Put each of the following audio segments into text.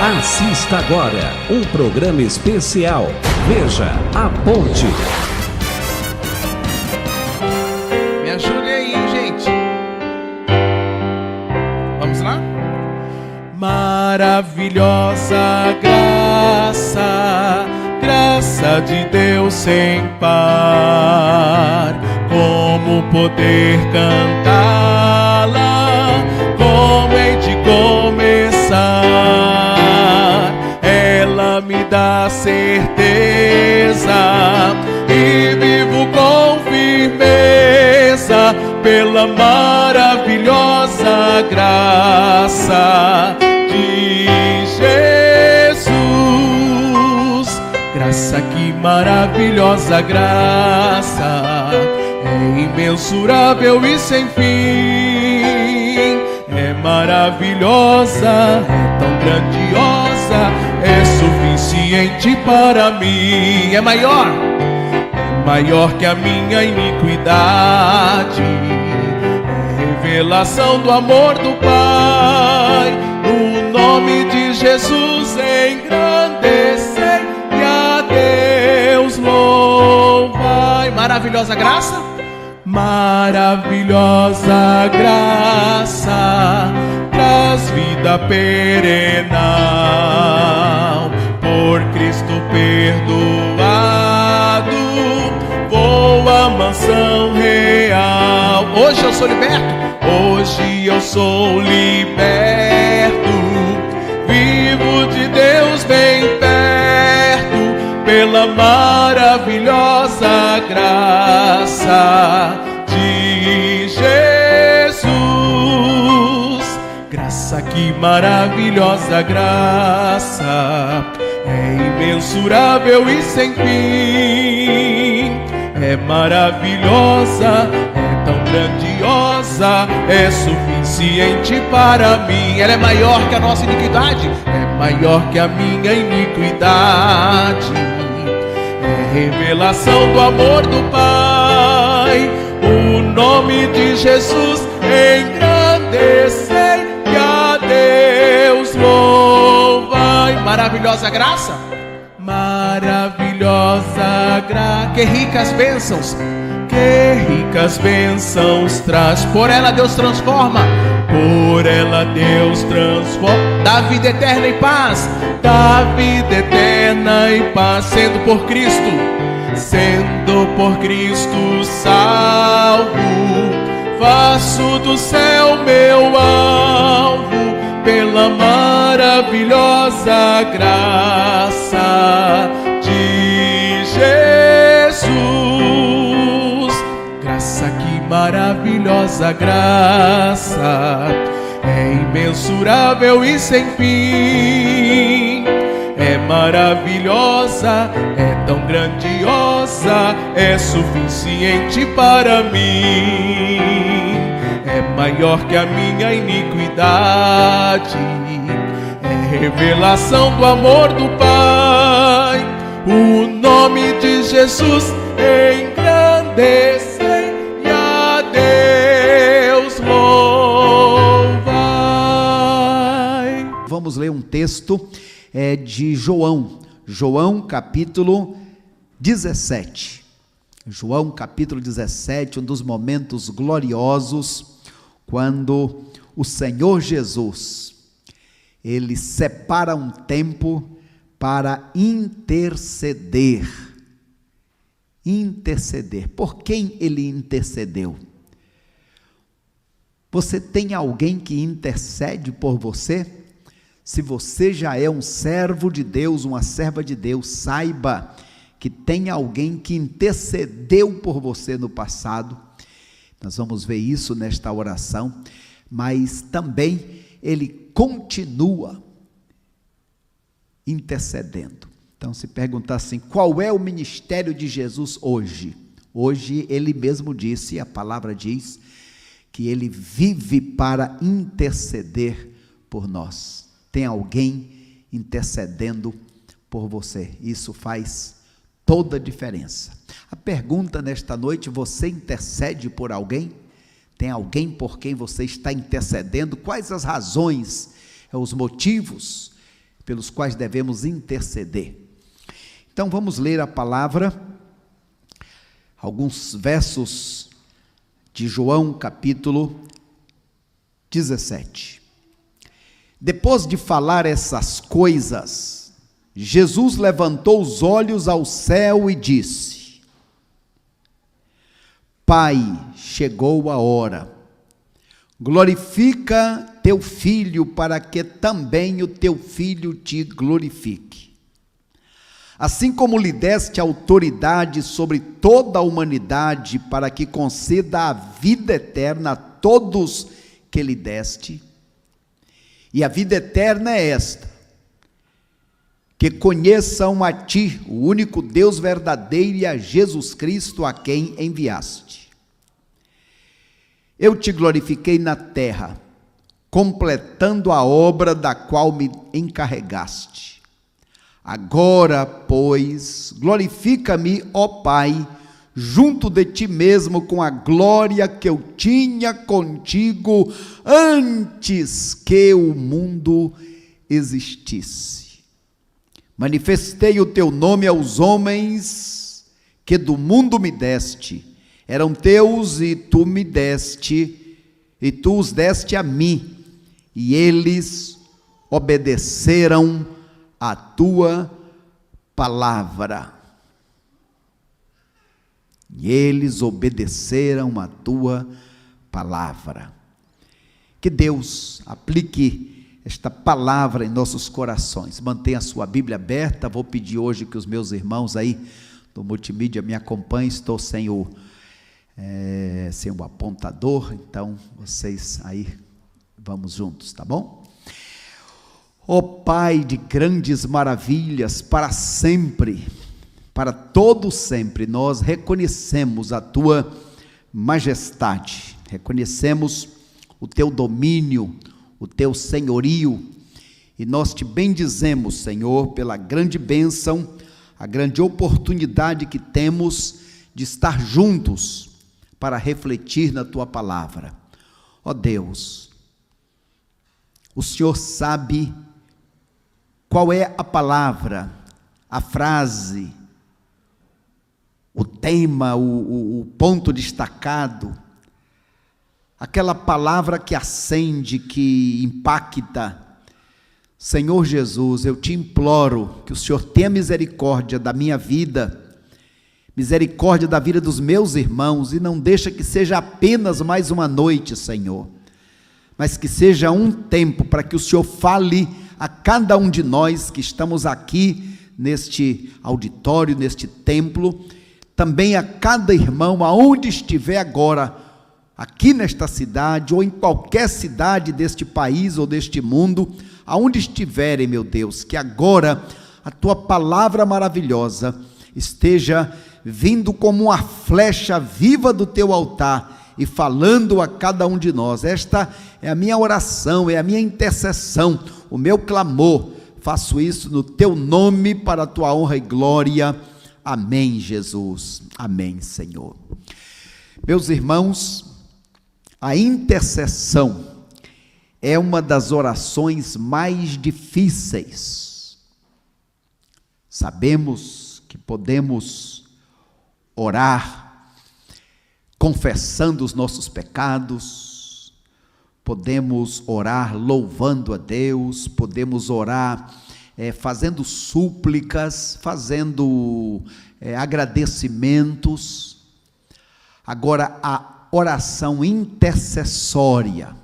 Assista agora um programa especial. Veja a Ponte. Me ajude aí, gente. Vamos lá? Maravilhosa graça, graça de Deus sem par. Como poder cantá-la? Como hei de começar? Ela me dá certeza e vivo com firmeza pela maravilhosa graça de Jesus. Graça, que maravilhosa graça, é imensurável e sem fim. É maravilhosa, é tão grandiosa, é suficiente para mim. É maior que a minha iniquidade. É revelação do amor do Pai. No nome de Jesus engrandecei e a Deus louvai. Maravilhosa graça, maravilhosa graça, traz vida perenal. Por Cristo perdoado, vou à mansão real. Hoje eu sou liberto, hoje eu sou liberto. Vivo de Deus bem perto, pela maravilhosa graça de Jesus. Graça, que maravilhosa graça, é imensurável e sem fim. É maravilhosa, é tão grandiosa, é suficiente para mim. Ela é maior que a nossa iniquidade, é maior que a minha iniquidade. É revelação do amor do Pai. O nome de Jesus engrandecei e a Deus louvai. Maravilhosa graça, maravilhosa graça, que ricas bênçãos traz. Por ela Deus transforma, por ela Deus transforma. Dá vida eterna e paz, dá vida eterna e paz. Sendo por Cristo salvo, faço do céu meu alvo, pela maravilhosa graça de Jesus. Graça, que maravilhosa graça, é imensurável e sem fim. É maravilhosa, é tão grandiosa, é suficiente para mim. É maior que a minha iniquidade, é revelação do amor do Pai. O nome de Jesus engrandecei e a Deus louvai. Vamos ler um texto de João capítulo 17. João capítulo 17, um dos momentos gloriosos, quando o Senhor Jesus, ele separa um tempo para interceder. Interceder. Por quem ele intercedeu? Você tem alguém que intercede por você? Se você já é um servo de Deus, uma serva de Deus, saiba que tem alguém que intercedeu por você no passado. Nós vamos ver isso nesta oração, mas também ele continua intercedendo. Então, se perguntar assim, qual é o ministério de Jesus hoje? Hoje ele mesmo disse, a palavra diz, que ele vive para interceder por nós. Tem alguém intercedendo por você. Isso faz toda a diferença. A pergunta nesta noite: você intercede por alguém? Tem alguém por quem você está intercedendo? Quais as razões, os motivos? pelos quais devemos interceder. Então vamos ler a palavra, alguns versos de João capítulo 17. Depois de falar essas coisas, Jesus levantou os olhos ao céu e disse: Pai, chegou a hora. Glorifica teu Filho, para que também o teu Filho te glorifique. Assim como lhe deste autoridade sobre toda a humanidade, para que conceda a vida eterna a todos que lhe deste. E a vida eterna é esta: que conheçam a ti, o único Deus verdadeiro, e a Jesus Cristo, a quem enviaste. Eu te glorifiquei na terra, completando a obra da qual me encarregaste. Agora, pois, glorifica-me, ó Pai, junto de ti mesmo, com a glória que eu tinha contigo antes que o mundo existisse. Manifestei o teu nome aos homens que do mundo me deste. Eram teus e tu me deste, e tu os deste a mim, e eles obedeceram a tua palavra. E eles obedeceram a tua palavra. Que Deus aplique esta palavra em nossos corações. Mantenha a sua Bíblia aberta. Vou pedir hoje que os meus irmãos aí do multimídia me acompanhem. Estou sem o apontador, então vocês aí, vamos juntos, tá bom? Ó Pai de grandes maravilhas, para sempre, para todo sempre, nós reconhecemos a tua majestade, reconhecemos o teu domínio, o teu senhorio, e nós te bendizemos, Senhor, pela grande bênção, a grande oportunidade que temos de estar juntos para refletir na tua palavra. Ó Deus, o Senhor sabe qual é a palavra, a frase, o tema, o ponto destacado, aquela palavra que acende, que impacta. Senhor Jesus, eu te imploro que o Senhor tenha misericórdia da minha vida, misericórdia da vida dos meus irmãos, e não deixa que seja apenas mais uma noite, Senhor, mas que seja um tempo para que o Senhor fale a cada um de nós que estamos aqui neste auditório, neste templo, também a cada irmão, aonde estiver agora, aqui nesta cidade, ou em qualquer cidade deste país ou deste mundo, aonde estiverem, meu Deus, que agora a tua palavra maravilhosa esteja vindo como uma flecha viva do teu altar e falando a cada um de nós. Esta é a minha oração, é a minha intercessão, o meu clamor. Faço isso no teu nome, para a tua honra e glória. Amém, Jesus. Amém, Senhor. Meus irmãos, a intercessão é uma das orações mais difíceis. Sabemos que podemos orar confessando os nossos pecados, podemos orar louvando a Deus, podemos orar fazendo súplicas, fazendo agradecimentos. Agora, a oração intercessória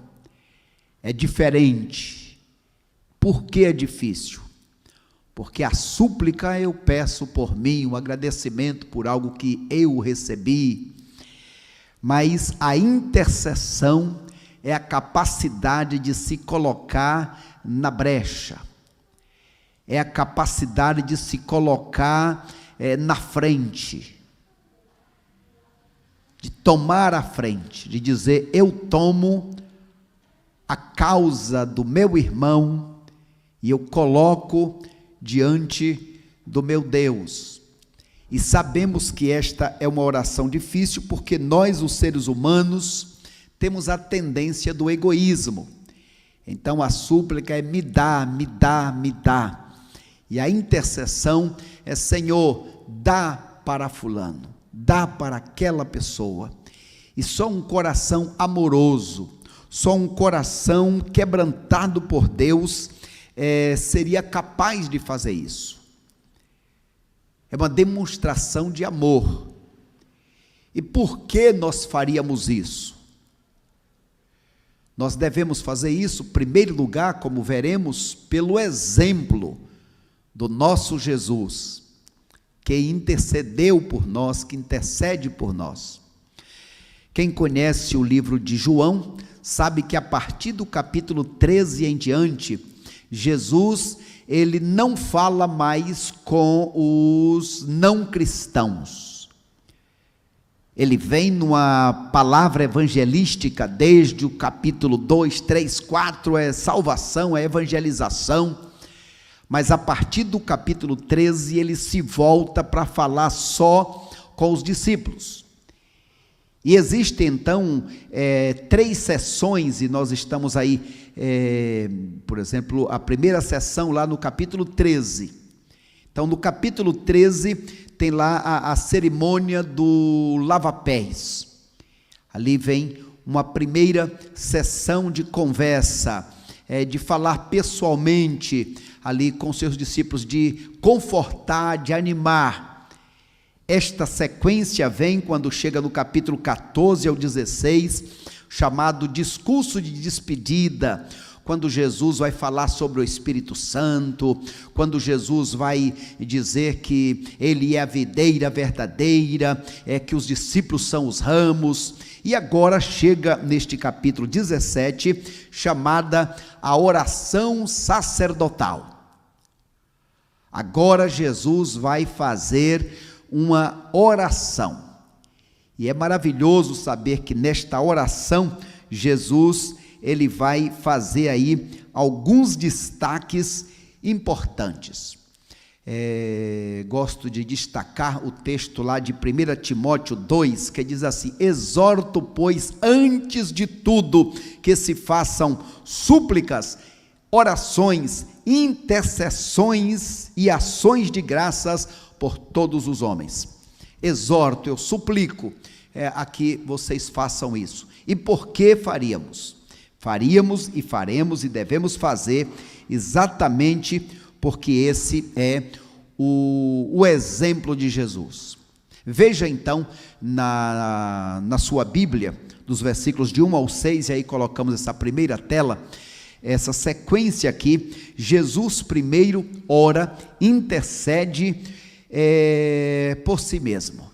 é diferente. Por que é difícil? Porque a súplica eu peço por mim, o agradecimento por algo que eu recebi, mas a intercessão é a capacidade de se colocar na brecha, é a capacidade de se colocar na frente, de tomar a frente, de dizer: eu tomo a causa do meu irmão e eu coloco diante do meu Deus. E sabemos que esta é uma oração difícil, porque nós, os seres humanos, temos a tendência do egoísmo. Então a súplica é me dá, me dá, me dá. E a intercessão é: Senhor, dá para fulano, dá para aquela pessoa. E só um coração amoroso, só um coração quebrantado por Deus seria capaz de fazer isso. É uma demonstração de amor. E por que nós faríamos isso? Nós devemos fazer isso, em primeiro lugar, como veremos, pelo exemplo do nosso Jesus, que intercedeu por nós, que intercede por nós. Quem conhece o livro de João, sabe que a partir do capítulo 13 em diante, Jesus, ele não fala mais com os não cristãos. Ele vem numa palavra evangelística desde o capítulo 2, 3, 4, é salvação, é evangelização, mas a partir do capítulo 13 ele se volta para falar só com os discípulos. E existem então 3 sessões, e nós estamos aí, por exemplo, a primeira sessão lá no capítulo 13. Então no capítulo 13 tem lá a cerimônia do lava-pés. Ali vem uma primeira sessão de conversa, de falar pessoalmente ali com seus discípulos, de confortar, de animar. Esta sequência vem quando chega no capítulo 14 ao 16, chamado discurso de despedida, quando Jesus vai falar sobre o Espírito Santo, quando Jesus vai dizer que Ele é a videira verdadeira, que os discípulos são os ramos. E agora chega neste capítulo 17, chamada a oração sacerdotal. Agora Jesus vai fazer uma oração, e é maravilhoso saber que nesta oração, Jesus, ele vai fazer aí alguns destaques importantes. Gosto de destacar o texto lá de 1 Timóteo 2, que diz assim: exorto, pois, antes de tudo, que se façam súplicas, orações, intercessões e ações de graças por todos os homens. Exorto, eu suplico a que vocês façam isso. E por que faríamos? Faríamos e faremos e devemos fazer exatamente porque esse é o exemplo de Jesus. Veja então na sua Bíblia, dos versículos de 1 ao 6, e aí colocamos essa primeira tela, essa sequência aqui. Jesus primeiro ora, intercede por si mesmo.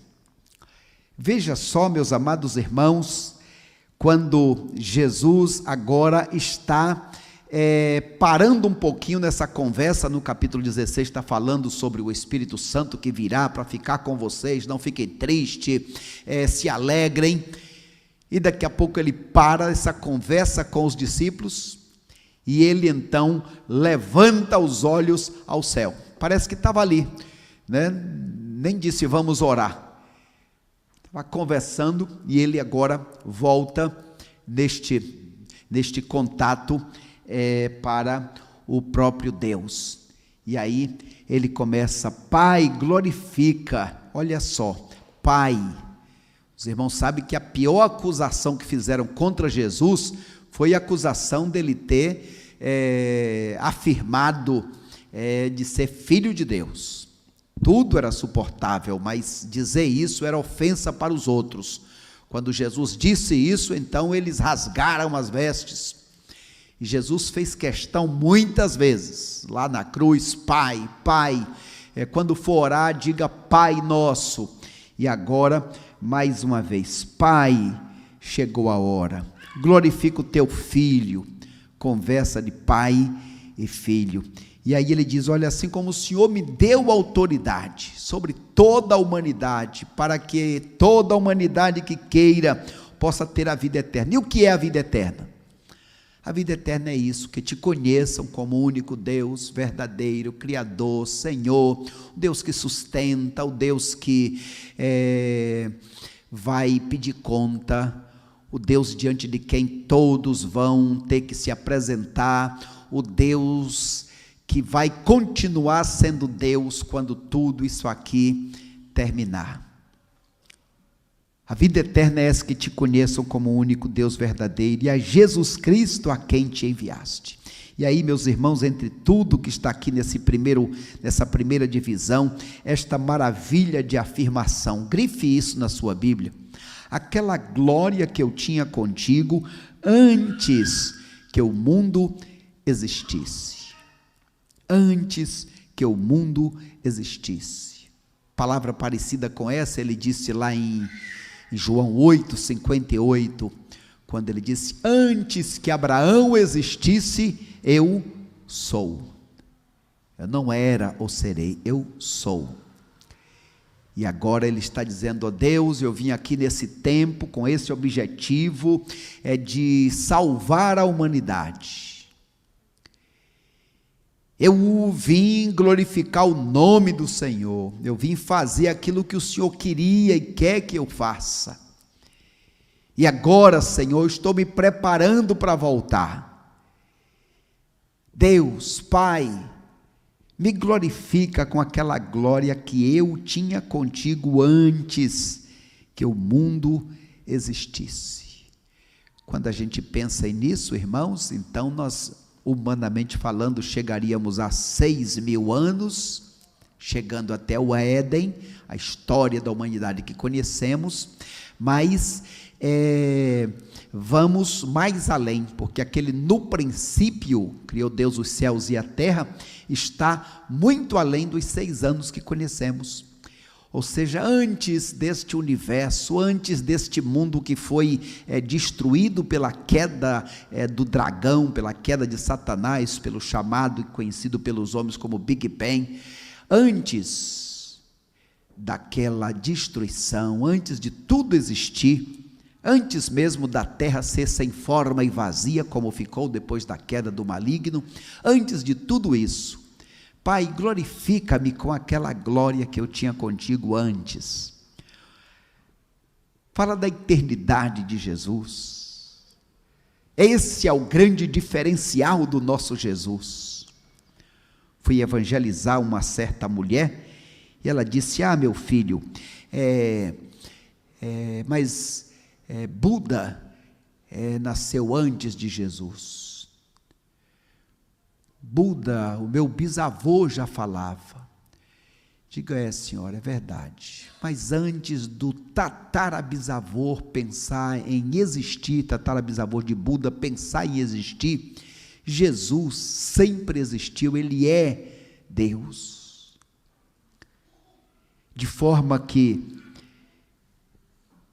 Veja só, meus amados irmãos, quando Jesus agora está parando um pouquinho nessa conversa, no capítulo 16 está falando sobre o Espírito Santo que virá para ficar com vocês, não fiquem tristes, se alegrem, e daqui a pouco ele para essa conversa com os discípulos, e ele então levanta os olhos ao céu, parece que estava ali, né? Nem disse vamos orar, estava conversando, e ele agora volta neste contato para o próprio Deus, e aí ele começa: Pai, glorifica. Olha só, Pai. Os irmãos sabem que a pior acusação que fizeram contra Jesus foi a acusação dele ter afirmado de ser filho de Deus. Tudo era suportável, mas dizer isso era ofensa para os outros. Quando Jesus disse isso, então eles rasgaram as vestes. E Jesus fez questão muitas vezes, lá na cruz: Pai, Pai. Quando for orar, diga Pai nosso. E agora, mais uma vez: Pai, chegou a hora, glorifica o teu Filho. Conversa de pai e filho. E aí ele diz: olha, assim como o Senhor me deu autoridade sobre toda a humanidade, para que toda a humanidade que queira possa ter a vida eterna. E o que é a vida eterna? A vida eterna é isso, que te conheçam como o único Deus verdadeiro, Criador, Senhor, o Deus que sustenta, o Deus que vai pedir conta, o Deus diante de quem todos vão ter que se apresentar, o Deus que vai continuar sendo Deus quando tudo isso aqui terminar. A vida eterna é essa, que te conheçam como o único Deus verdadeiro e a Jesus Cristo a quem te enviaste. E aí, meus irmãos, entre tudo que está aqui nessa primeira divisão, esta maravilha de afirmação, grife isso na sua Bíblia: aquela glória que eu tinha contigo antes que o mundo existisse. Antes que o mundo existisse. Palavra parecida com essa ele disse lá em João 8:58, quando ele disse: antes que Abraão existisse, eu sou. Eu não era ou serei, eu sou. E agora ele está dizendo: ó Deus, eu vim aqui nesse tempo com esse objetivo, de salvar a humanidade. Eu vim glorificar o nome do Senhor, eu vim fazer aquilo que o Senhor queria e quer que eu faça. E agora, Senhor, eu estou me preparando para voltar. Deus, Pai, me glorifica com aquela glória que eu tinha contigo antes que o mundo existisse. Quando a gente pensa nisso, irmãos, então nós, humanamente falando, chegaríamos a 6.000 anos, chegando até o Éden, a história da humanidade que conhecemos, mas vamos mais além, porque aquele no princípio, criou Deus os céus e a terra, está muito além dos 6 anos que conhecemos. Ou seja, antes deste universo, antes deste mundo que foi destruído pela queda do dragão, pela queda de Satanás, pelo chamado e conhecido pelos homens como Big Bang, antes daquela destruição, antes de tudo existir, antes mesmo da terra ser sem forma e vazia, como ficou depois da queda do maligno, antes de tudo isso, Pai, glorifica-me com aquela glória que eu tinha contigo antes. Fala da eternidade de Jesus. Esse é o grande diferencial do nosso Jesus. Fui evangelizar uma certa mulher e ela disse: meu filho, Buda nasceu antes de Jesus. Buda, o meu bisavô já falava. Diga: senhora, é verdade, mas antes do tatarabisavô pensar em existir, tatarabisavô de Buda pensar em existir, Jesus sempre existiu, ele é Deus. De forma que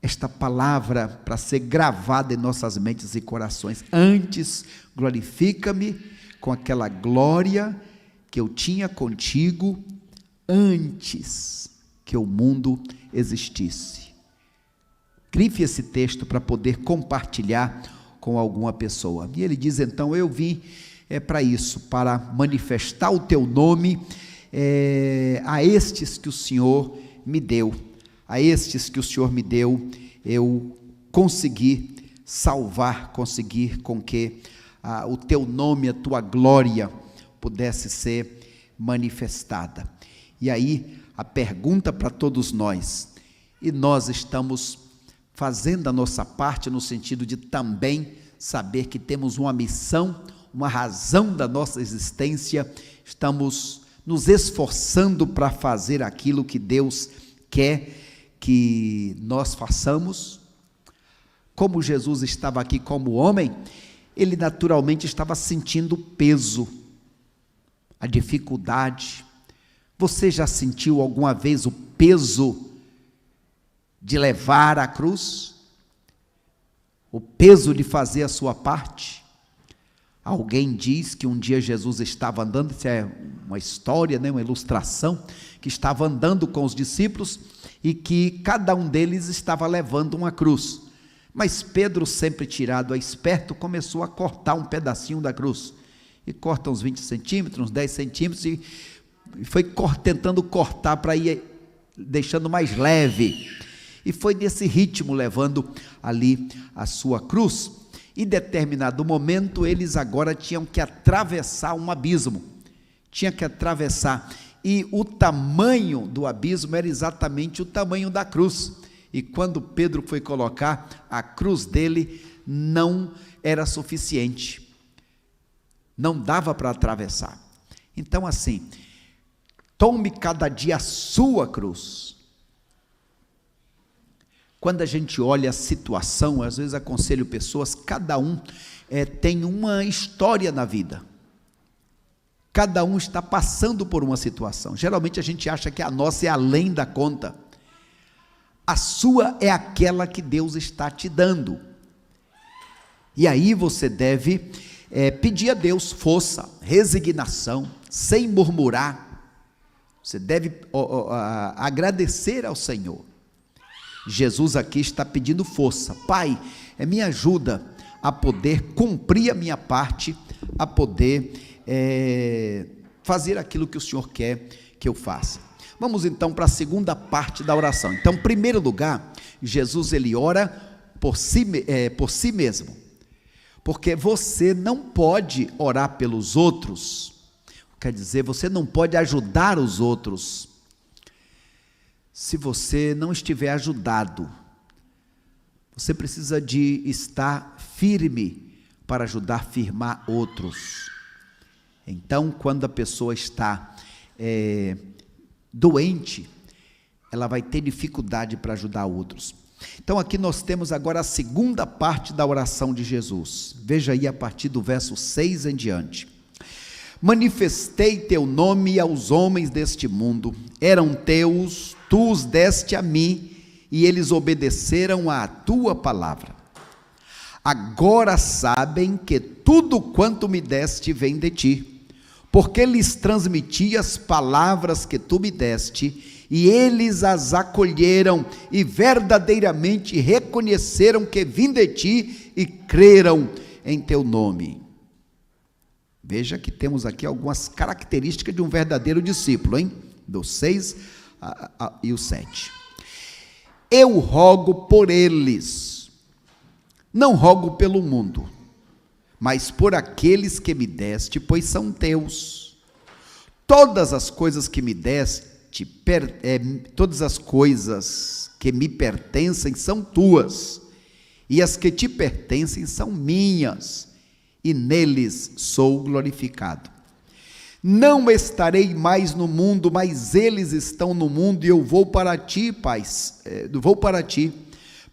esta palavra, para ser gravada em nossas mentes e corações: antes glorifica-me com aquela glória que eu tinha contigo antes que o mundo existisse. Grife esse texto para poder compartilhar com alguma pessoa. E ele diz então: eu vim para isso, para manifestar o teu nome a estes que o Senhor me deu. A estes que o Senhor me deu, eu consegui salvar, conseguir com que o teu nome, a tua glória pudesse ser manifestada. E aí a pergunta para todos nós: e nós estamos fazendo a nossa parte no sentido de também saber que temos uma missão, uma razão da nossa existência, estamos nos esforçando para fazer aquilo que Deus quer que nós façamos? Como Jesus estava aqui como homem, ele naturalmente estava sentindo o peso, a dificuldade. Você já sentiu alguma vez o peso de levar a cruz? O peso de fazer a sua parte? Alguém diz que um dia Jesus estava andando, isso é uma história, uma ilustração, que estava andando com os discípulos e que cada um deles estava levando uma cruz. Mas Pedro, sempre tirado a esperto, começou a cortar um pedacinho da cruz. E corta uns 20 centímetros, uns 10 centímetros, e foi tentando cortar para ir deixando mais leve. e foi nesse ritmo levando ali a sua cruz. Em determinado momento, eles agora tinham que atravessar um abismo, e o tamanho do abismo era exatamente o tamanho da cruz, e quando Pedro foi colocar, a cruz dele não era suficiente, não dava para atravessar. Então assim, tome cada dia a sua cruz. Quando a gente olha a situação, às vezes aconselho pessoas, cada um tem uma história na vida, cada um está passando por uma situação. Geralmente a gente acha que a nossa é além da conta, a sua é aquela que Deus está te dando, e aí você deve pedir a Deus força, resignação, sem murmurar. Você deve agradecer ao Senhor. Jesus aqui está pedindo força. Pai, me ajuda a poder cumprir a minha parte, a poder fazer aquilo que o Senhor quer que eu faça. Vamos então para a segunda parte da oração. Então, em primeiro lugar, Jesus ele ora por si mesmo, porque você não pode orar pelos outros, quer dizer, você não pode ajudar os outros se você não estiver ajudado. Você precisa de estar firme para ajudar a firmar outros. Então, quando a pessoa está doente, ela vai ter dificuldade para ajudar outros. Então aqui nós temos agora a segunda parte da oração de Jesus. Veja aí a partir do verso 6 em diante. Manifestei teu nome aos homens deste mundo, eram teus, tu os deste a mim, e eles obedeceram à tua palavra. Agora sabem que tudo quanto me deste vem de ti, porque lhes transmiti as palavras que tu me deste, e eles as acolheram, e verdadeiramente reconheceram que vim de ti, e creram em teu nome. Veja que temos aqui algumas características de um verdadeiro discípulo, hein? Do 6 e o 7. Eu rogo por eles, não rogo pelo mundo, mas por aqueles que me deste, pois são teus. Todas as coisas que me deste, todas as coisas que me pertencem são tuas, e as que te pertencem são minhas, e neles sou glorificado. Não estarei mais no mundo, mas eles estão no mundo, e eu vou para ti, Pai.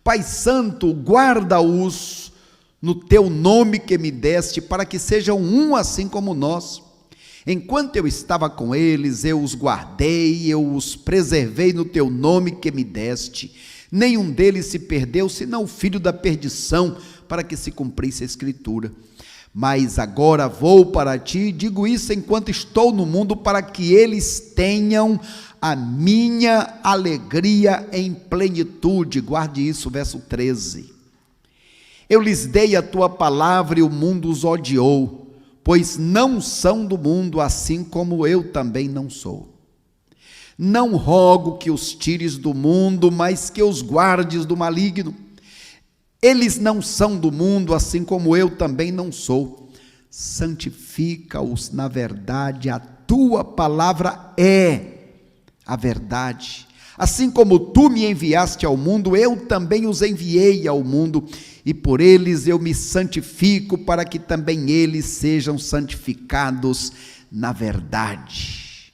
Pai Santo, guarda-os no teu nome que me deste, para que sejam um assim como nós. Enquanto eu estava com eles, eu os guardei, eu os preservei no teu nome que me deste. Nenhum deles se perdeu, senão o filho da perdição, para que se cumprisse a Escritura. Mas agora vou para ti, digo isso enquanto estou no mundo, para que eles tenham a minha alegria em plenitude. Guarde isso, verso 13. Eu lhes dei a tua palavra e o mundo os odiou, pois não são do mundo, assim como eu também não sou. Não rogo que os tires do mundo, mas que os guardes do maligno. Eles não são do mundo, assim como eu também não sou. Santifica-os na verdade, a tua palavra é a verdade. Assim como tu me enviaste ao mundo, eu também os enviei ao mundo, e por eles eu me santifico, para que também eles sejam santificados na verdade.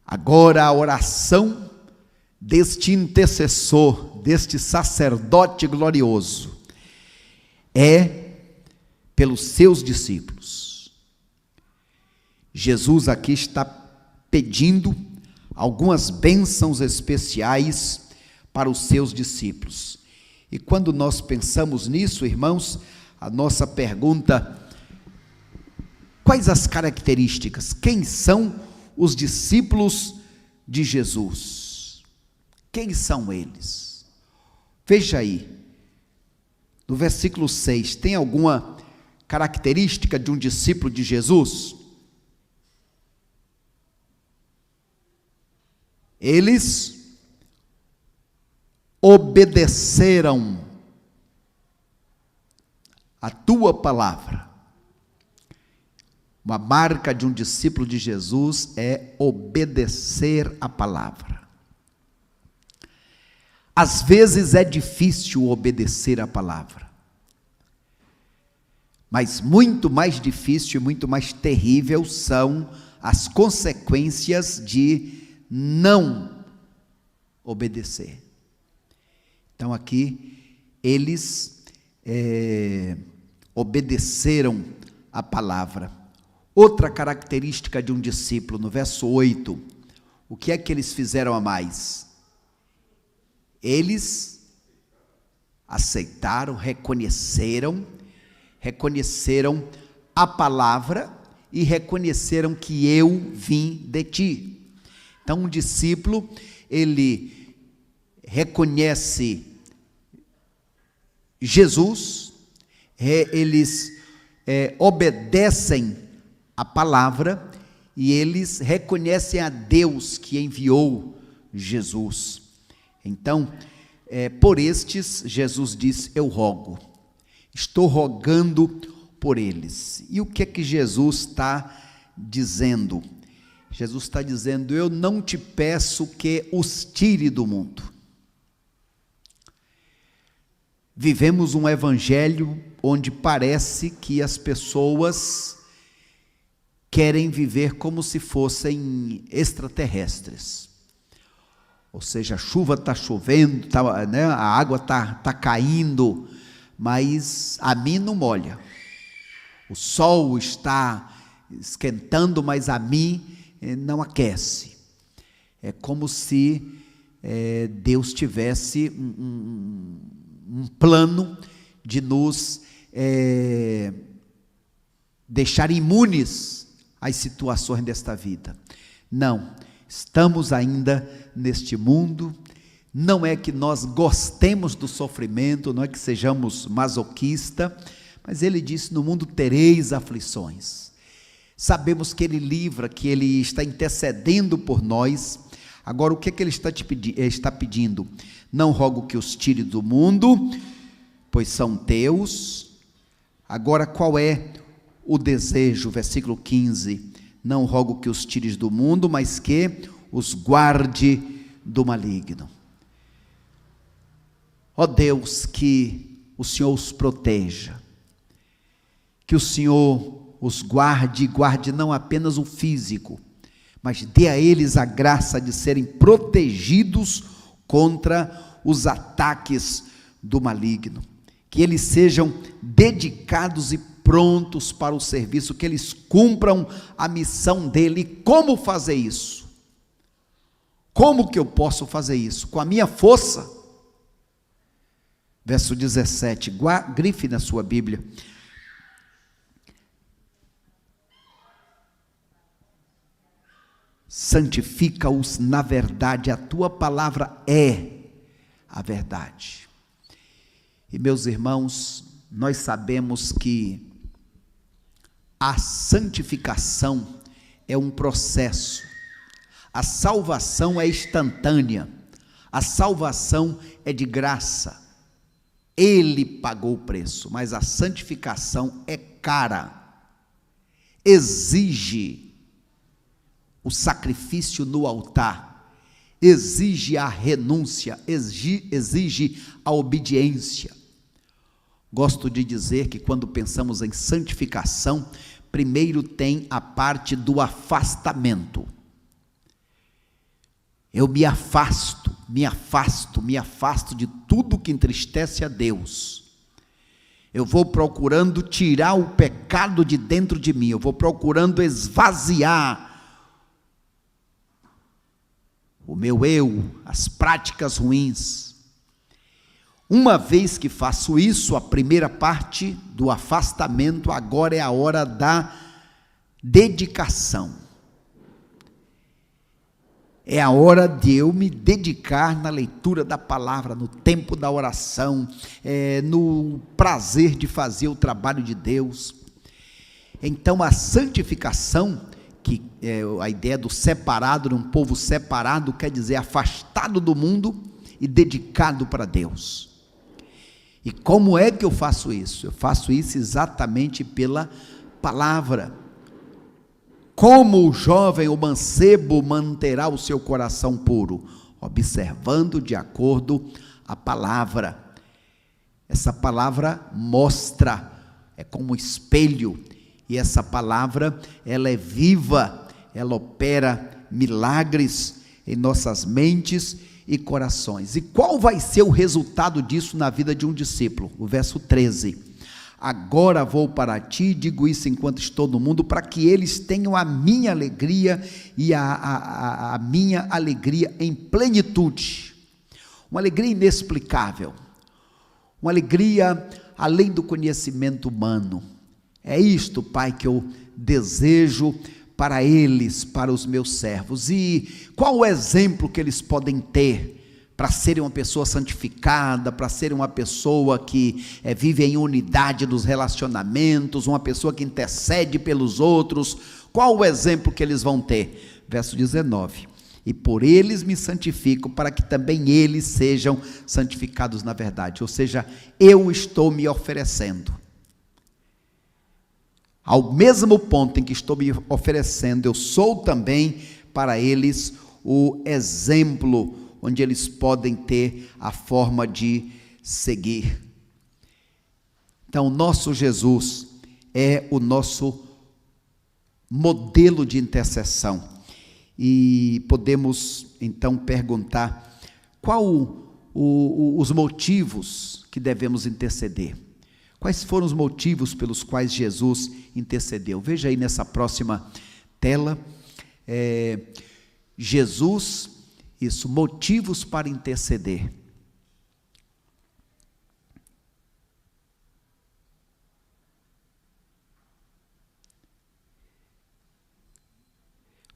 Agora a oração deste intercessor, deste sacerdote glorioso, é pelos seus discípulos. Jesus aqui está pedindo algumas bênçãos especiais para os seus discípulos. E quando nós pensamos nisso, irmãos, a nossa pergunta: quais as características? Quem são os discípulos de Jesus? Quem são eles? Veja aí, no versículo 6, tem alguma característica de um discípulo de Jesus? Eles obedeceram a tua palavra. Uma marca de um discípulo de Jesus é obedecer a palavra. Às vezes é difícil obedecer a palavra, mas muito mais difícil e muito mais terrível são as consequências de não obedecer. Então aqui eles obedeceram a palavra. Outra característica de um discípulo, no verso 8, o que é que eles fizeram a mais? Eles aceitaram, reconheceram a palavra e reconheceram que eu vim de ti. Então um discípulo, ele reconhece Jesus, eles obedecem a palavra e eles reconhecem a Deus que enviou Jesus. Então, por estes, Jesus diz, eu rogo, estou rogando por eles. E o que é que Jesus está dizendo? Jesus está dizendo, eu não te peço que os tire do mundo. Vivemos um evangelho onde parece que as pessoas querem viver como se fossem extraterrestres. Ou seja, a chuva está chovendo, a água está caindo, mas a mim não molha. O sol está esquentando, mas a mim não aquece. É como se Deus tivesse um plano de nos deixar imunes às situações desta vida. Não, estamos ainda neste mundo, não é que nós gostemos do sofrimento, não é que sejamos masoquistas, mas ele disse, no mundo tereis aflições. Sabemos que ele livra, que ele está intercedendo por nós. Agora, o que é que ele está pedindo? Não rogo que os tire do mundo, pois são teus. Agora, qual é o desejo? Versículo 15, não rogo que os tires do mundo, mas que os guarde do maligno. Ó Deus, que o Senhor os proteja, que o Senhor os guarde não apenas o físico, mas dê a eles a graça de serem protegidos contra os ataques do maligno, que eles sejam dedicados e prontos para o serviço, que eles cumpram a missão dele. Como fazer isso? Como que eu posso fazer isso? Com a minha força? Verso 17, grife na sua Bíblia. Santifica-os na verdade, a tua palavra é a verdade. E meus irmãos, nós sabemos que a santificação é um processo. A salvação é instantânea. A salvação é de graça. Ele pagou o preço, mas a santificação é cara. Exige o sacrifício no altar, exige a renúncia, exige a obediência. Gosto de dizer que quando pensamos em santificação, primeiro tem a parte do afastamento. Eu me afasto de tudo que entristece a Deus. Eu vou procurando tirar o pecado de dentro de mim, eu vou procurando esvaziar o meu eu, as práticas ruins. Uma vez que faço isso, a primeira parte do afastamento, agora é a hora da dedicação. É a hora de eu me dedicar na leitura da palavra, no tempo da oração, no prazer de fazer o trabalho de Deus. Então a santificação, que é a ideia do separado, de um povo separado, quer dizer afastado do mundo, e dedicado para Deus. E como é que eu faço isso? Eu faço isso exatamente pela palavra. Como o jovem, o mancebo, manterá o seu coração puro? Observando de acordo a palavra. Essa palavra mostra, é como um espelho, e essa palavra, ela é viva, ela opera milagres em nossas mentes e corações. E qual vai ser o resultado disso na vida de um discípulo? O verso 13: agora vou para ti, digo isso enquanto estou no mundo, para que eles tenham a minha alegria e a minha alegria em plenitude. Uma alegria inexplicável, uma alegria além do conhecimento humano. É isto, Pai, que eu desejo para eles, para os meus servos. E qual o exemplo que eles podem ter para serem uma pessoa santificada, para serem uma pessoa que vive em unidade dos relacionamentos, uma pessoa que intercede pelos outros? Qual o exemplo que eles vão ter? Verso 19: e por eles me santifico, para que também eles sejam santificados na verdade. Ou seja, eu estou me oferecendo. Ao mesmo ponto em que estou me oferecendo, eu sou também para eles o exemplo, onde eles podem ter a forma de seguir. Então, nosso Jesus é o nosso modelo de intercessão. E podemos então perguntar: qual os motivos que devemos interceder? Quais foram os motivos pelos quais Jesus intercedeu? Veja aí nessa próxima tela, Jesus, isso, motivos para interceder.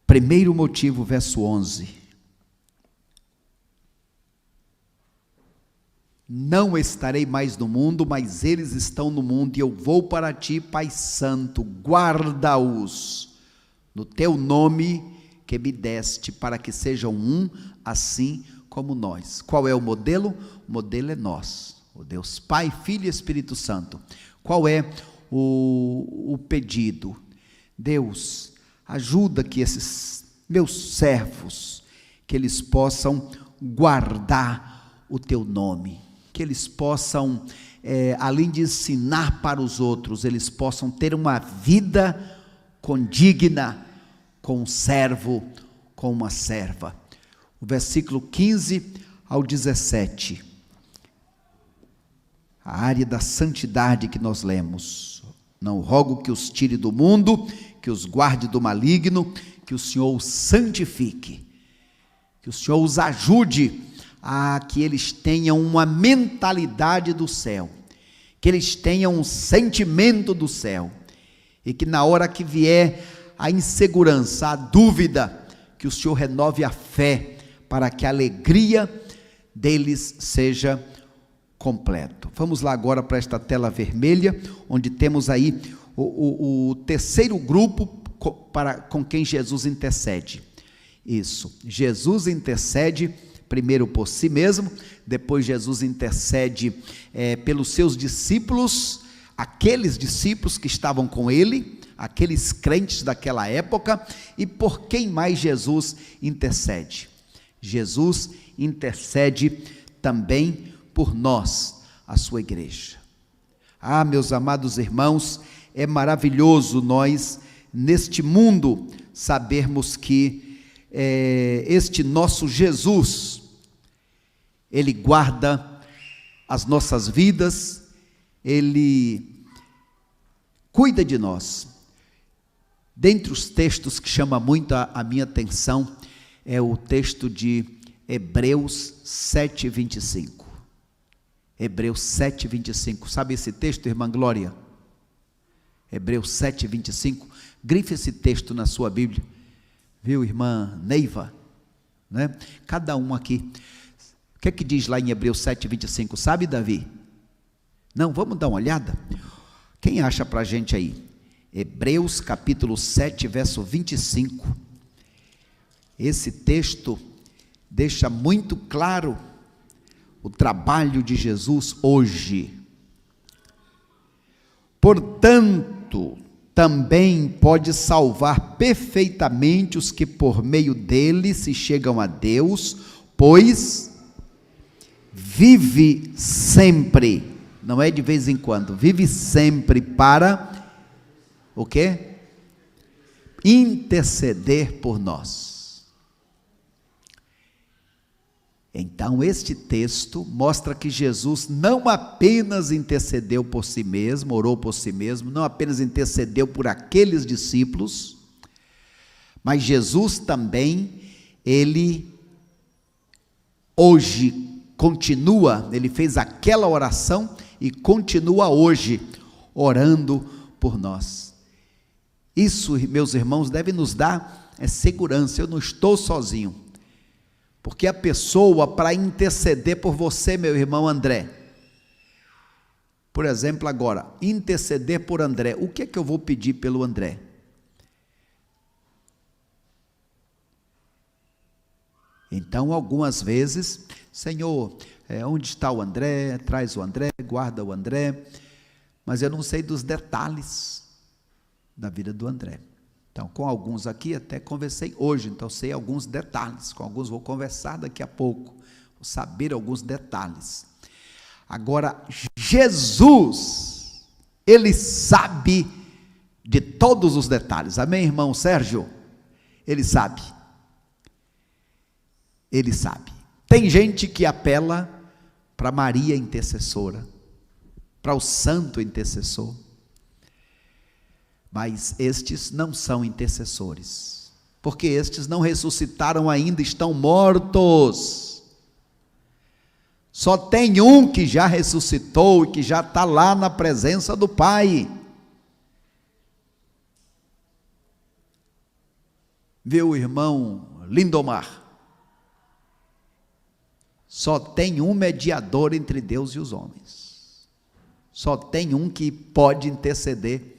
Primeiro motivo, verso 11: não estarei mais no mundo, mas eles estão no mundo, e eu vou para ti, Pai Santo, guarda-os no teu nome que me deste, para que sejam um, assim como nós. Qual é o modelo? O modelo é nós, o Deus Pai, Filho e Espírito Santo. Qual é o pedido? Deus, ajuda que esses meus servos, que eles possam guardar o teu nome, que eles possam, além de ensinar para os outros, eles possam ter uma vida condigna com um servo, com uma serva. O versículo 15 ao 17, a área da santidade que nós lemos: não rogo que os tire do mundo, que os guarde do maligno, que o Senhor os santifique, que o Senhor os ajude a que eles tenham uma mentalidade do céu, que eles tenham um sentimento do céu, e que na hora que vier a insegurança, a dúvida, que o Senhor renove a fé, para que a alegria deles seja completa. Vamos lá agora para esta tela vermelha, onde temos aí o terceiro grupo com quem Jesus intercede. Isso, Jesus intercede primeiro por si mesmo, depois Jesus intercede pelos seus discípulos, aqueles discípulos que estavam com ele, aqueles crentes daquela época. E por quem mais Jesus intercede? Jesus intercede também por nós, a sua igreja. Ah, meus amados irmãos, é maravilhoso nós, neste mundo, sabermos que este nosso Jesus, Ele guarda as nossas vidas, Ele cuida de nós. Dentre os textos que chama muito a minha atenção, é o texto de Hebreus 7:25. Hebreus 7:25, sabe esse texto, irmã Glória? Hebreus 7:25, grife esse texto na sua Bíblia, viu, irmã Neiva, né? Cada um aqui, o que é que diz lá em Hebreus 7:25, sabe, Davi? Não, vamos dar uma olhada? Quem acha para a gente aí? Hebreus capítulo 7, verso 25, esse texto deixa muito claro o trabalho de Jesus hoje. Portanto, também pode salvar perfeitamente os que por meio dele se chegam a Deus, pois vive sempre, não é de vez em quando, vive sempre para o quê? Interceder por nós. Então, este texto mostra que Jesus não apenas intercedeu por si mesmo, orou por si mesmo, não apenas intercedeu por aqueles discípulos, mas Jesus também, ele hoje continua, ele fez aquela oração e continua hoje orando por nós. Isso, meus irmãos, deve nos dar segurança. Eu não estou sozinho. Porque a pessoa, para interceder por você, meu irmão André, por exemplo, agora, interceder por André, o que é que eu vou pedir pelo André? Então, algumas vezes, Senhor, onde está o André? Traz o André, guarda o André, mas eu não sei dos detalhes da vida do André. Então, com alguns aqui até conversei hoje, então sei alguns detalhes, com alguns vou conversar daqui a pouco, vou saber alguns detalhes. Agora, Jesus, ele sabe de todos os detalhes, amém, irmão Sérgio? Ele sabe. Ele sabe. Tem gente que apela para Maria intercessora, para o santo intercessor, mas estes não são intercessores, porque estes não ressuscitaram ainda, estão mortos. Só tem um que já ressuscitou e que já está lá na presença do Pai. Viu, irmão Lindomar? Só tem um mediador entre Deus e os homens. Só tem um que pode interceder.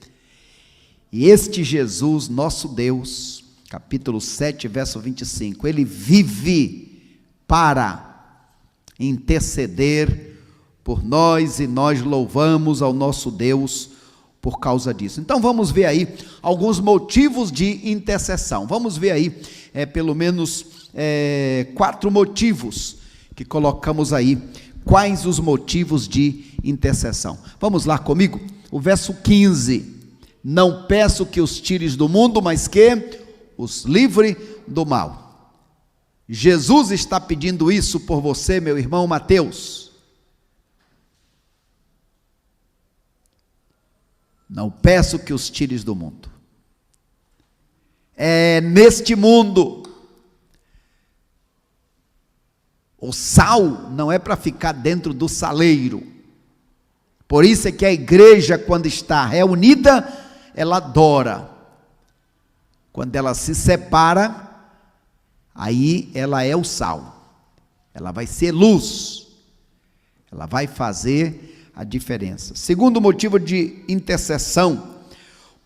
E este Jesus, nosso Deus, capítulo 7, verso 25, ele vive para interceder por nós e nós louvamos ao nosso Deus por causa disso. Então vamos ver aí alguns motivos de intercessão. Vamos ver aí pelo menos 4 motivos que colocamos aí. Quais os motivos de intercessão? Vamos lá comigo, o verso 15. Não peço que os tires do mundo, mas que os livre do mal. Jesus está pedindo isso por você, meu irmão Mateus. Não peço que os tires do mundo. É neste mundo. O sal não é para ficar dentro do saleiro. Por isso é que a igreja, quando está reunida, ela adora. Quando ela se separa, aí ela é o sal. Ela vai ser luz. Ela vai fazer a diferença. Segundo motivo de intercessão,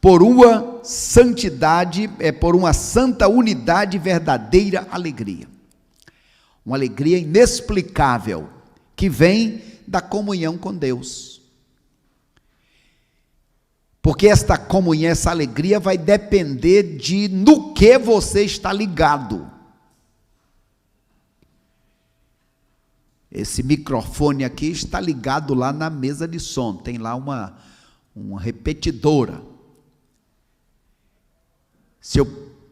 por uma santidade, por uma santa unidade e verdadeira alegria. Uma alegria inexplicável, que vem da comunhão com Deus. Porque esta comunhão, essa alegria vai depender de no que você está ligado. Esse microfone aqui está ligado lá na mesa de som, tem lá uma repetidora. Se eu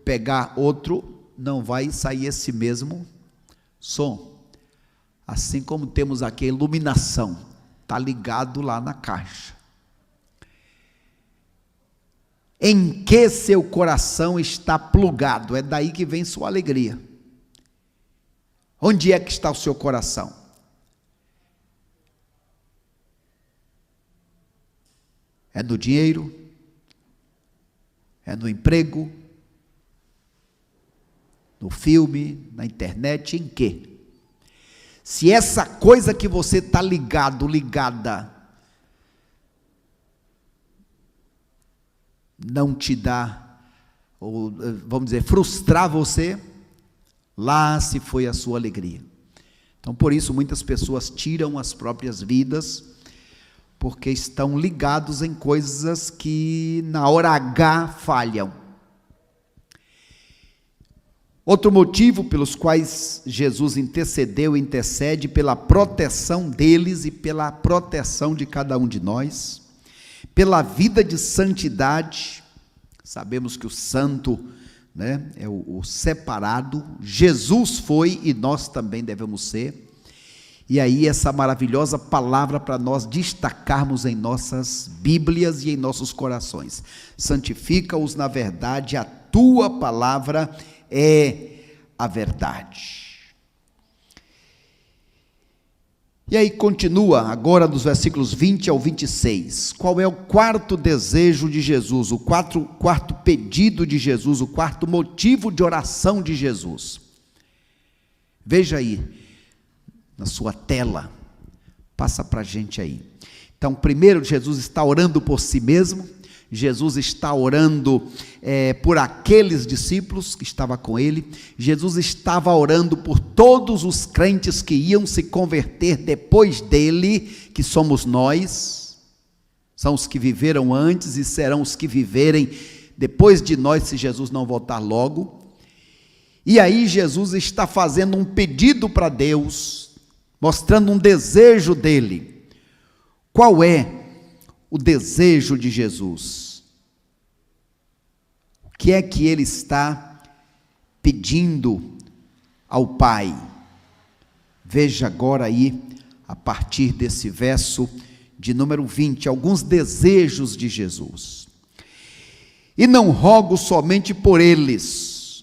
pegar outro, não vai sair esse mesmo som. Assim como temos aqui a iluminação, está ligado lá na caixa. Em que seu coração está plugado? É daí que vem sua alegria. Onde é que está o seu coração? É no dinheiro? É no emprego? No filme? Na internet? Em quê? Se essa coisa que você está ligado, ligada, não te dá, ou vamos dizer, frustrar você, lá se foi a sua alegria. Então Então, por isso, muitas pessoas tiram as próprias vidas, porque estão ligados em coisas que na hora H falham. Outro motivo pelos quais Jesus intercedeu e intercede pela proteção deles e pela proteção de cada um de nós, pela vida de santidade. Sabemos que o santo, né, é o separado. Jesus foi e nós também devemos ser. E aí essa maravilhosa palavra para nós destacarmos em nossas Bíblias e em nossos corações: santifica-os na verdade, a tua palavra é a verdade. E aí continua agora dos versículos 20 ao 26, qual é o quarto desejo de Jesus, o quarto pedido de Jesus, o quarto motivo de oração de Jesus. Veja aí, na sua tela, passa para a gente aí. Então, primeiro, Jesus está orando por si mesmo, Jesus está orando por aqueles discípulos que estavam com ele, Jesus estava orando por todos os crentes que iam se converter depois dele, que somos nós, são os que viveram antes e serão os que viverem depois de nós, se Jesus não voltar logo. E aí Jesus está fazendo um pedido para Deus, mostrando um desejo dele. Qual é o desejo de Jesus? O que é que ele está pedindo ao Pai? Veja agora aí, a partir desse verso de número 20, alguns desejos de Jesus. E não rogo somente por eles,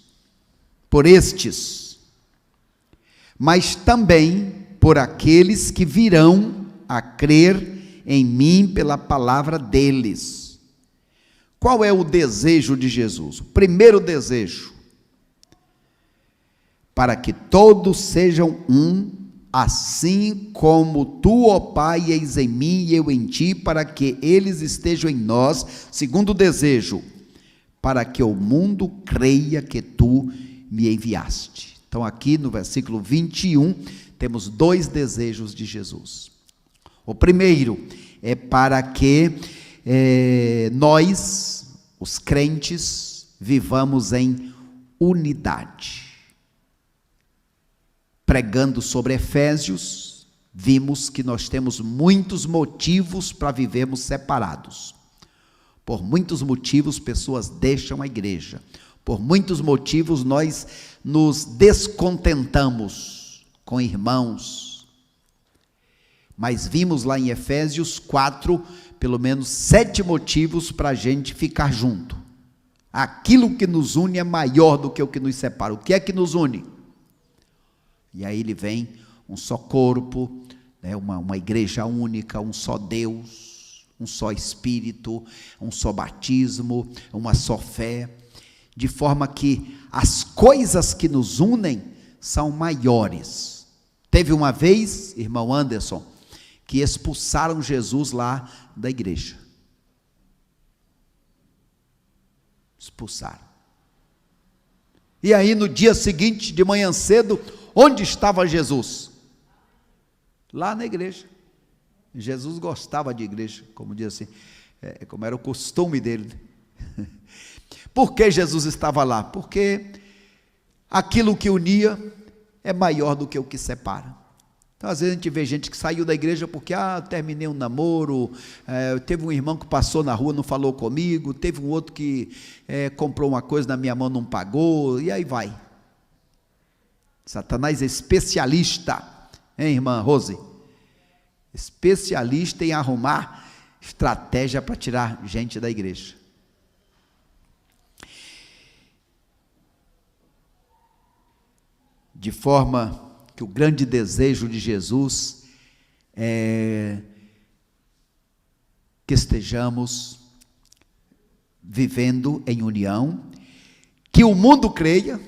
por estes, mas também por aqueles que virão a crer em mim pela palavra deles. Qual é o desejo de Jesus? O primeiro desejo: para que todos sejam um, assim como tu, ó Pai, és em mim e eu em ti, para que eles estejam em nós. Segundo desejo: para que o mundo creia que tu me enviaste. Então aqui no versículo 21, temos dois desejos de Jesus. O primeiro é para que nós, os crentes, vivamos em unidade. Pregando sobre Efésios, vimos que nós temos muitos motivos para vivermos separados. Por muitos motivos, pessoas deixam a igreja. Por muitos motivos, nós nos descontentamos com irmãos. Mas vimos lá em Efésios 4, pelo menos 7 motivos para a gente ficar junto. Aquilo que nos une é maior do que o que nos separa. O que é que nos une? E aí ele vem, um só corpo, né, uma igreja única, um só Deus, um só Espírito, um só batismo, uma só fé, de forma que as coisas que nos unem são maiores. Teve uma vez, irmão Anderson, que expulsaram Jesus lá da igreja. Expulsaram. E aí no dia seguinte, de manhã cedo, onde estava Jesus? Lá na igreja. Jesus gostava de igreja, como diz assim, como era o costume dele. Por que Jesus estava lá? Porque aquilo que unia é maior do que o que separa. Então, às vezes a gente vê gente que saiu da igreja porque, terminei um namoro, teve um irmão que passou na rua, não falou comigo, teve um outro que comprou uma coisa na minha mão, não pagou, e aí vai. Satanás é especialista, hein, irmã Rose? Especialista em arrumar estratégia para tirar gente da igreja. De forma que o grande desejo de Jesus é que estejamos vivendo em união, que o mundo creia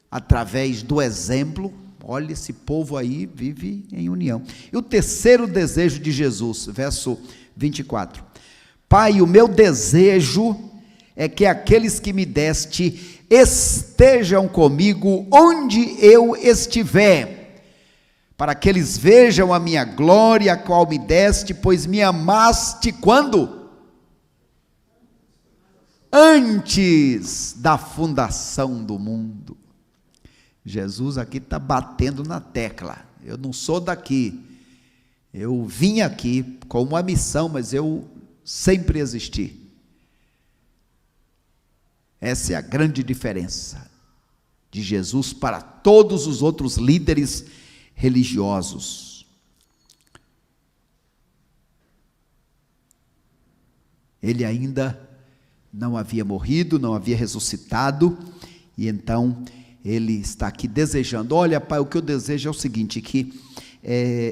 através do exemplo. Olha, esse povo aí vive em união. E o terceiro desejo de Jesus, verso 24: Pai, o meu desejo é que aqueles que me deste estejam comigo onde eu estiver, para que eles vejam a minha glória, a qual me deste, pois me amaste quando? Antes da fundação do mundo. Jesus aqui está batendo na tecla. Eu não sou daqui, eu vim aqui com uma missão, mas eu sempre existi. Essa é a grande diferença de Jesus para todos os outros líderes religiosos. Ele ainda não havia morrido, não havia ressuscitado, e então ele está aqui desejando: olha, Pai, o que eu desejo é o seguinte, que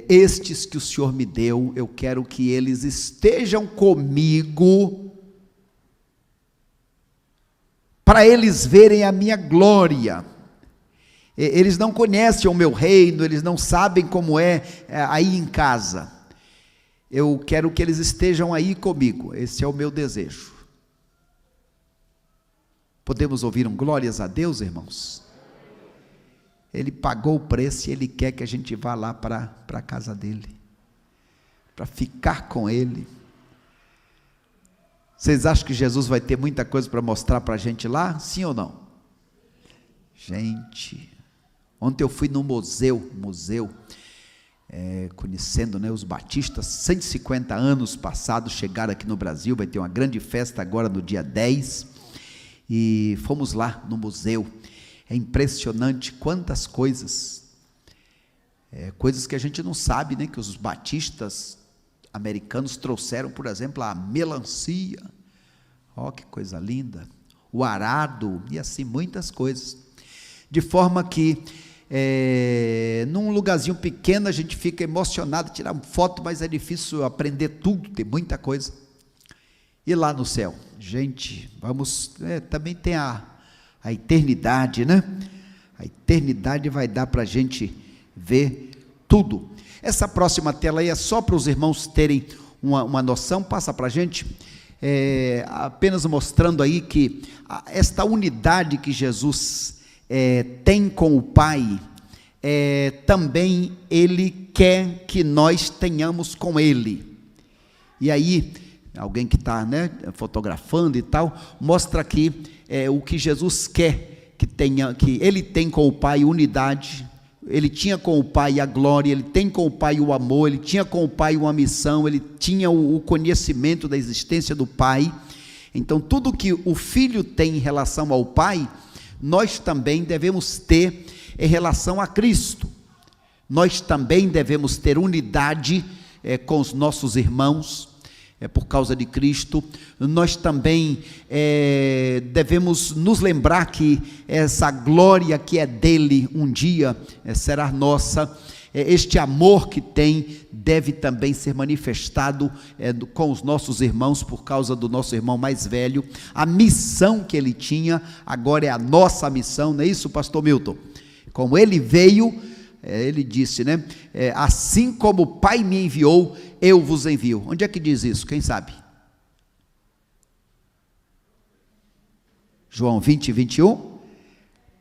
estes que o Senhor me deu, eu quero que eles estejam comigo, para eles verem a minha glória. Eles não conhecem o meu reino, eles não sabem como é aí em casa. Eu quero que eles estejam aí comigo, esse é o meu desejo. Podemos ouvir um glórias a Deus, irmãos? Ele pagou o preço e Ele quer que a gente vá lá para a casa dEle, para ficar com Ele. Vocês acham que Jesus vai ter muita coisa para mostrar para a gente lá? Sim ou não? Gente, ontem eu fui no museu, conhecendo, né, os batistas, 150 anos passados, chegaram aqui no Brasil, vai ter uma grande festa agora no dia 10, e fomos lá no museu. É impressionante quantas coisas, coisas que a gente não sabe, né, que os batistas americanos trouxeram, por exemplo, a melancia, que coisa linda, o arado, e assim muitas coisas, de forma que num lugarzinho pequeno a gente fica emocionado, tirar uma foto, mas é difícil aprender tudo, tem muita coisa. E lá no céu, gente, vamos, também tem a eternidade, né? A eternidade vai dar para a gente ver tudo. Essa próxima tela aí é só para os irmãos terem uma noção, passa para a gente, apenas mostrando aí que esta unidade que Jesus tem com o Pai, também Ele quer que nós tenhamos com Ele. E aí, alguém que está, né, fotografando e tal, mostra aqui o que Jesus quer que tenha, que Ele tem com o Pai, unidade. Ele tinha com o Pai a glória, Ele tem com o Pai o amor, Ele tinha com o Pai uma missão, Ele tinha o conhecimento da existência do Pai. Então tudo que o Filho tem em relação ao Pai, nós também devemos ter em relação a Cristo. Nós também devemos ter unidade com os nossos irmãos, por causa de Cristo. Nós também devemos nos lembrar que essa glória que é dele, um dia será nossa. Este amor que tem deve também ser manifestado com os nossos irmãos, por causa do nosso irmão mais velho. A missão que ele tinha, agora é a nossa missão, não é isso, pastor Milton? Como ele veio, ele disse, né? Assim como o Pai me enviou, eu vos envio. Onde é que diz isso? Quem sabe? João 20, 21.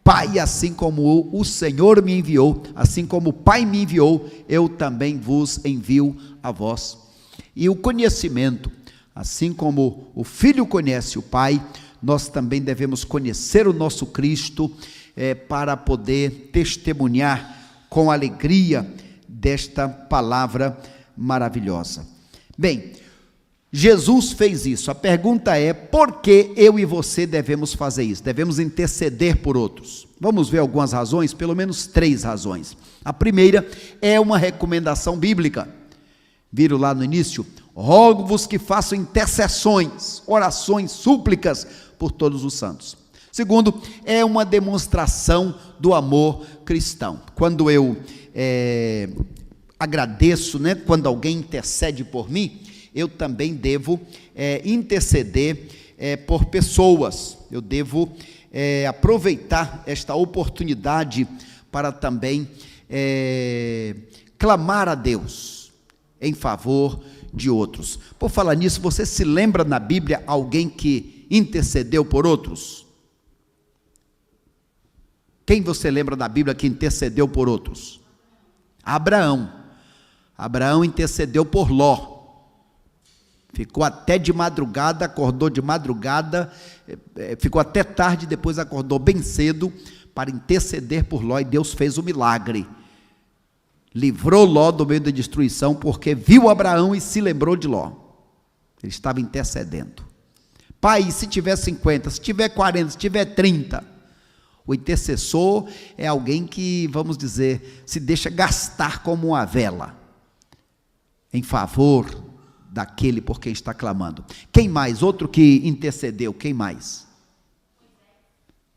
Pai, assim como o Senhor me enviou, assim como o Pai me enviou, eu também vos envio a vós. E o conhecimento, assim como o Filho conhece o Pai, nós também devemos conhecer o nosso Cristo, para poder testemunhar com alegria desta palavra maravilhosa. Bem, Jesus fez isso. A pergunta é: por que eu e você devemos fazer isso? Devemos interceder por outros. Vamos ver algumas razões, pelo menos 3 razões. A primeira é uma recomendação bíblica. Viram lá no início? Rogo-vos que façam intercessões, orações, súplicas por todos os santos. Segundo, é uma demonstração do amor cristão. Quando eu agradeço, né, quando alguém intercede por mim, eu também devo interceder por pessoas. Eu devo aproveitar esta oportunidade para também clamar a Deus em favor de outros. Por falar nisso, você se lembra na Bíblia alguém que que intercedeu por outros? Quem você lembra da Bíblia que intercedeu por outros? Abraão. Abraão intercedeu por Ló. Ficou até de madrugada, acordou de madrugada, ficou até tarde, depois acordou bem cedo para interceder por Ló, e Deus fez o milagre. Livrou Ló do meio da destruição, porque viu Abraão e se lembrou de Ló. Ele estava intercedendo. Pai, se tiver 50, se tiver 40, se tiver 30, o intercessor é alguém que, vamos dizer, se deixa gastar como uma vela, em favor daquele por quem está clamando. Quem mais? Outro que intercedeu, quem mais?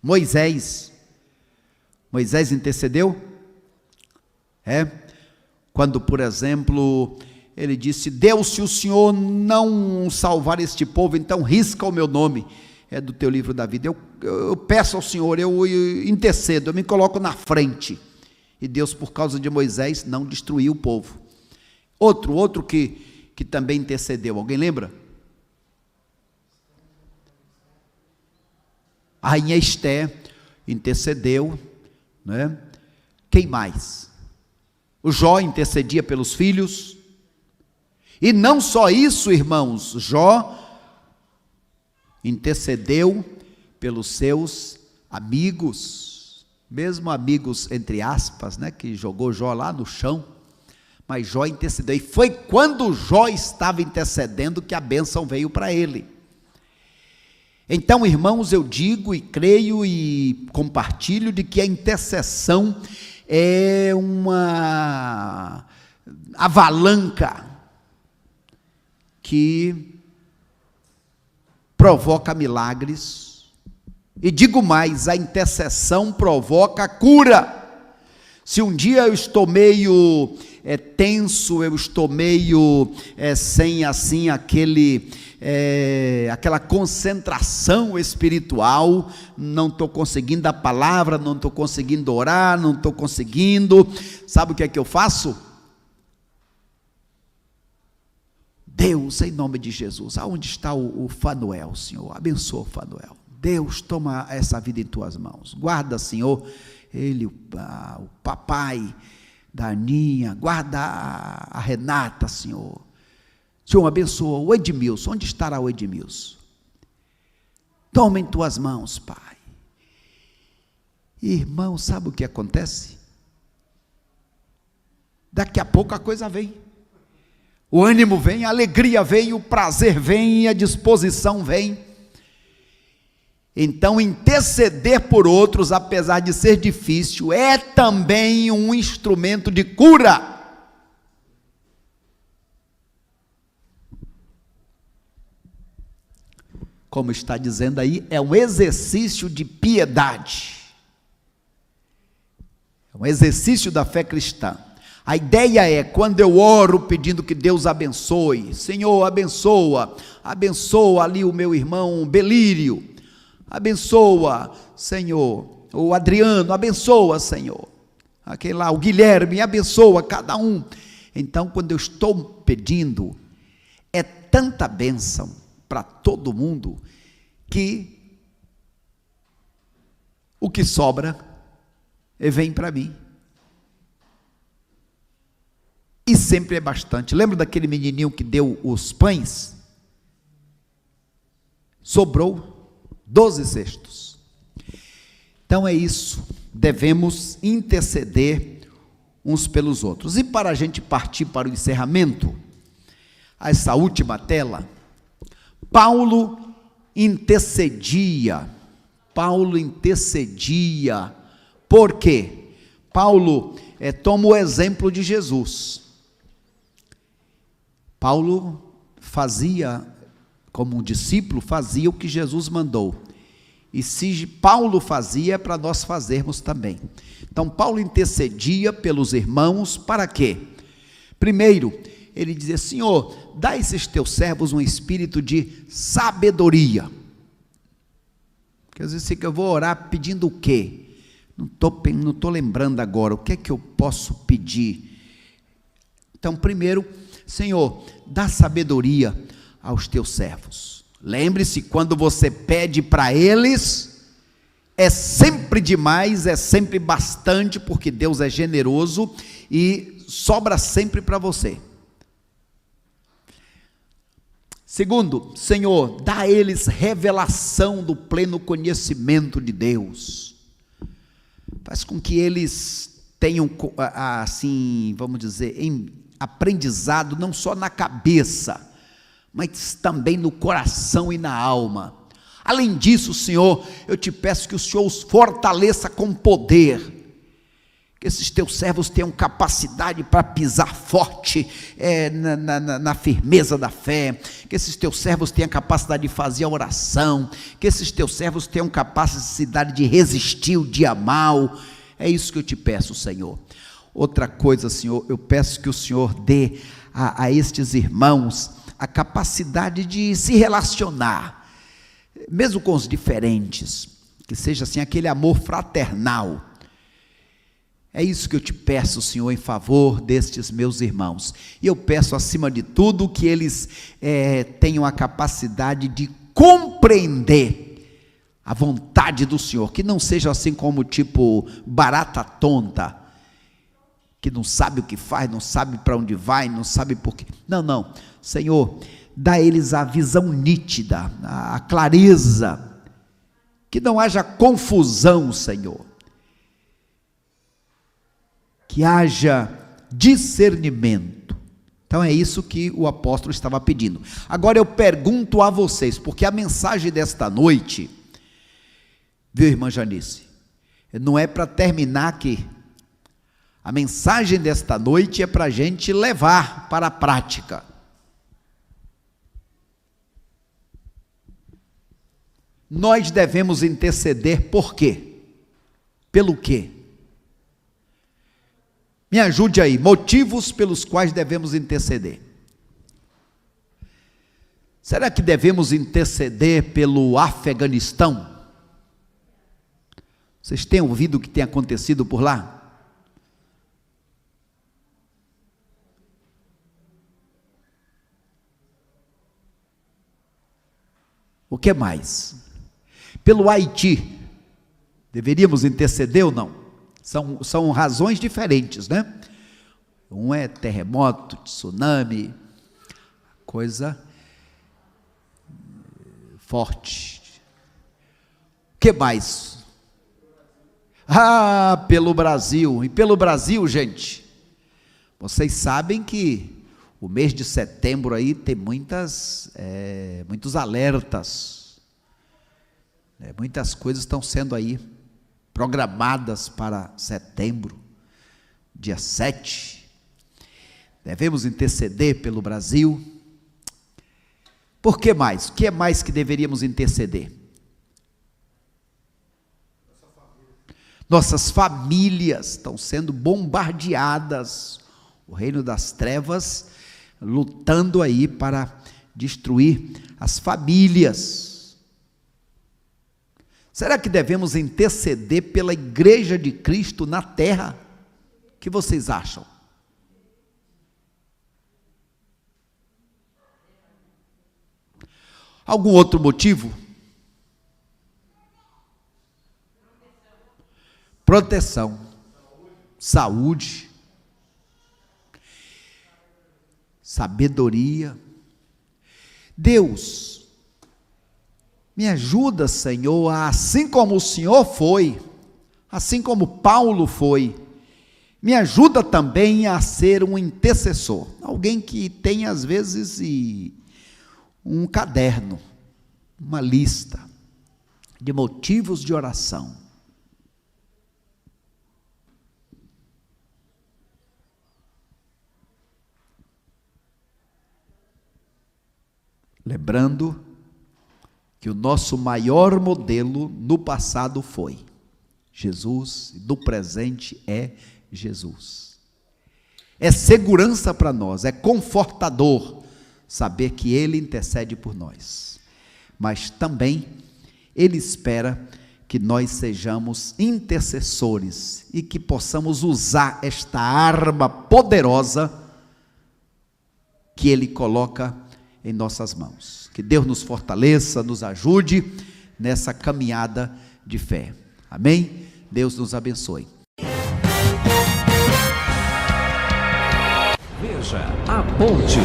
Moisés. Moisés intercedeu? Quando, por exemplo, ele disse: Deus, se o Senhor não salvar este povo, então risca o meu nome. É do teu livro da vida. Eu peço ao Senhor, eu intercedo, eu me coloco na frente. E Deus, por causa de Moisés, não destruiu o povo. Outro que também intercedeu, alguém lembra? A rainha Esté intercedeu, né? Quem mais? O Jó intercedia pelos filhos. E não só isso, irmãos, Jó intercedeu pelos seus amigos, mesmo amigos entre aspas, né, que jogou Jó lá no chão, mas Jó intercedeu, e foi quando Jó estava intercedendo que a bênção veio para ele. Então, irmãos, eu digo e creio e compartilho de que a intercessão é uma avalanche que provoca milagres, e digo mais, a intercessão provoca cura. Se um dia eu estou meio tenso, eu estou meio sem assim aquela concentração espiritual, não estou conseguindo a palavra, não estou conseguindo orar, não estou conseguindo, sabe o que é que eu faço? Deus, em nome de Jesus, aonde está o Fanuel, Senhor? Abençoa o Fanuel. Deus, toma essa vida em tuas mãos. Guarda, Senhor, ele, o papai da Aninha, guarda a Renata, Senhor. Senhor, abençoa o Edmilson. Onde estará o Edmilson? Toma em tuas mãos, Pai. Irmão, sabe o que acontece? Daqui a pouco a coisa vem. O ânimo vem, a alegria vem, o prazer vem, a disposição vem. Então, interceder por outros, apesar de ser difícil, é também um instrumento de cura. Como está dizendo aí, é um exercício de piedade. É um exercício da fé cristã. A ideia é, quando eu oro pedindo que Deus abençoe, Senhor, abençoa ali o meu irmão Belírio, abençoa, Senhor, o Adriano, abençoa, Senhor, aquele lá, o Guilherme, abençoa cada um. Então, quando eu estou pedindo, é tanta bênção para todo mundo, que o que sobra vem para mim. E sempre é bastante. Lembra daquele menininho que deu os pães? Sobrou 12 cestos. Então é isso, devemos interceder uns pelos outros. E para a gente partir para o encerramento, essa última tela, Paulo intercedia. Por quê? Paulo toma o exemplo de Jesus. Paulo fazia, como um discípulo, fazia o que Jesus mandou. E se Paulo fazia, é para nós fazermos também. Então, Paulo intercedia pelos irmãos, para quê? Primeiro, ele dizia: Senhor, dá a esses teus servos um espírito de sabedoria. Porque às vezes eu vou orar pedindo o quê? Não estou lembrando agora, o que é que eu posso pedir? Então, primeiro, Senhor, dá sabedoria aos teus servos. Lembre-se, quando você pede para eles, é sempre demais, é sempre bastante, porque Deus é generoso e sobra sempre para você. Segundo, Senhor, dá a eles revelação do pleno conhecimento de Deus. Faz com que eles tenham, assim, vamos dizer, aprendizado não só na cabeça, mas também no coração e na alma. Além disso, Senhor, eu te peço que o Senhor os fortaleça com poder, que esses teus servos tenham capacidade para pisar forte na firmeza da fé, que esses teus servos tenham capacidade de fazer a oração, que esses teus servos tenham capacidade de resistir o dia mal. É isso que eu te peço, Senhor. Outra coisa, Senhor, eu peço que o Senhor dê a estes irmãos a capacidade de se relacionar, mesmo com os diferentes, que seja assim aquele amor fraternal. É isso que eu te peço, Senhor, em favor destes meus irmãos. E eu peço, acima de tudo, que eles tenham a capacidade de compreender a vontade do Senhor, que não seja assim como tipo barata tonta, que não sabe o que faz, não sabe para onde vai, não sabe por quê. Não, Senhor, dá a eles a visão nítida, a clareza, que não haja confusão, Senhor, que haja discernimento. Então é isso que o apóstolo estava pedindo. Agora eu pergunto a vocês, porque a mensagem desta noite, viu, irmã Janice, não é para terminar aqui. A mensagem desta noite é para a gente levar para a prática. Nós devemos interceder por quê? Pelo quê? Me ajude aí, motivos pelos quais devemos interceder. Será que devemos interceder pelo Afeganistão? Vocês têm ouvido o que tem acontecido por lá? O que mais? Pelo Haiti, deveríamos interceder ou não? São razões diferentes, né? Um é terremoto, tsunami, coisa forte. O que mais? Pelo Brasil. E pelo Brasil, gente, vocês sabem que o mês de setembro aí tem muitos alertas, muitas coisas estão sendo aí programadas para setembro, dia 7, devemos interceder pelo Brasil. Por que mais? O que é mais que deveríamos interceder? Nossas famílias estão sendo bombardeadas, o reino das trevas lutando aí para destruir as famílias. Será que devemos interceder pela igreja de Cristo na terra? O que vocês acham? Algum outro motivo? Proteção, saúde, sabedoria. Deus, me ajuda, Senhor, assim como o Senhor foi, assim como Paulo foi, me ajuda também a ser um intercessor, alguém que tem às vezes um caderno, uma lista de motivos de oração. Lembrando que o nosso maior modelo no passado foi Jesus, e no presente é Jesus. É segurança para nós, é confortador saber que Ele intercede por nós, mas também Ele espera que nós sejamos intercessores e que possamos usar esta arma poderosa que Ele coloca em nossas mãos. Que Deus nos fortaleça, nos ajude nessa caminhada de fé. Amém? Deus nos abençoe. Veja a ponte.